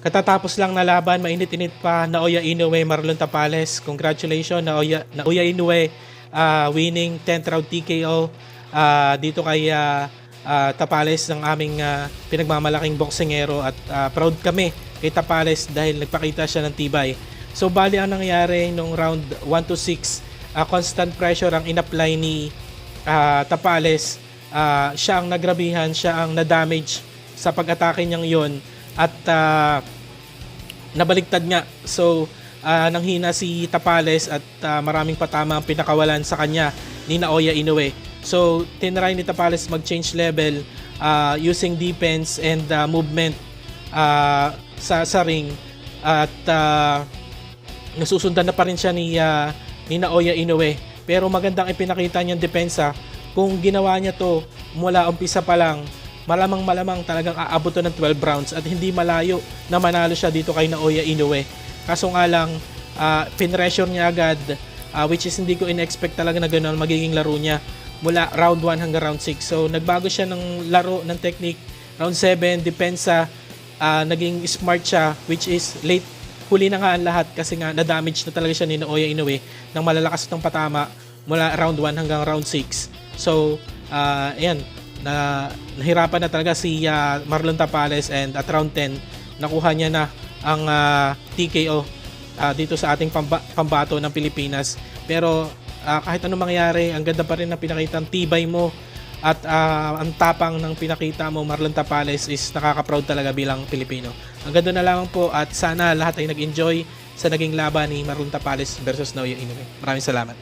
Katatapos lang na laban, mainit-init pa, Naoya Inoue, Marlon Tapales. Congratulations, Naoya Inoue, winning 10th round TKO dito kay Tapales, ng aming pinagmamalaking boksingero, at proud kami kay Tapales dahil nagpakita siya ng tibay. So bali ang nangyari nung round 1 to 6, constant pressure ang inapply ni Tapales. Siya ang nagrabihan, siya ang na-damage sa pag-atake niyang yon, at nabaligtad nga. So nanghina si Tapales at maraming patama ang pinakawalan sa kanya ni Naoya Inoue. So tinry ni Tapales mag-change level using defense and movement sa ring, at nasusundan na pa rin siya ni Naoya Inoue. Pero magandang ipinakita niyang depensa. Kung ginawa niya to mula umpisa pa lang, malamang talagang aabot to ng 12 rounds at hindi malayo na manalo siya dito kay Naoya Inoue. Kaso nga lang, pinressure niya agad, which is hindi ko in-expect talaga na gano'n magiging laro niya mula round 1 hanggang round 6. So nagbago siya ng laro, ng technique. Round 7, depensa, naging smart siya, which is late. Huli na nga ang lahat kasi nga na-damage na talaga siya ni Naoya Inoue ng malalakas ng patama mula round 1 hanggang round 6. So ayan, nahirapan na talaga si Marlon Tapales, and at round 10 nakuha niya na ang TKO dito sa ating pambato ng Pilipinas. Pero kahit anong mangyari, ang ganda pa rin na pinakita ang tibay mo at ang tapang ng pinakita mo, Marlon Tapales, is nakaka-proud talaga bilang Pilipino. Ang ganda na lamang po, at sana lahat ay nag-enjoy sa naging laban ni Marlon Tapales versus Naoya Inoue. Maraming salamat.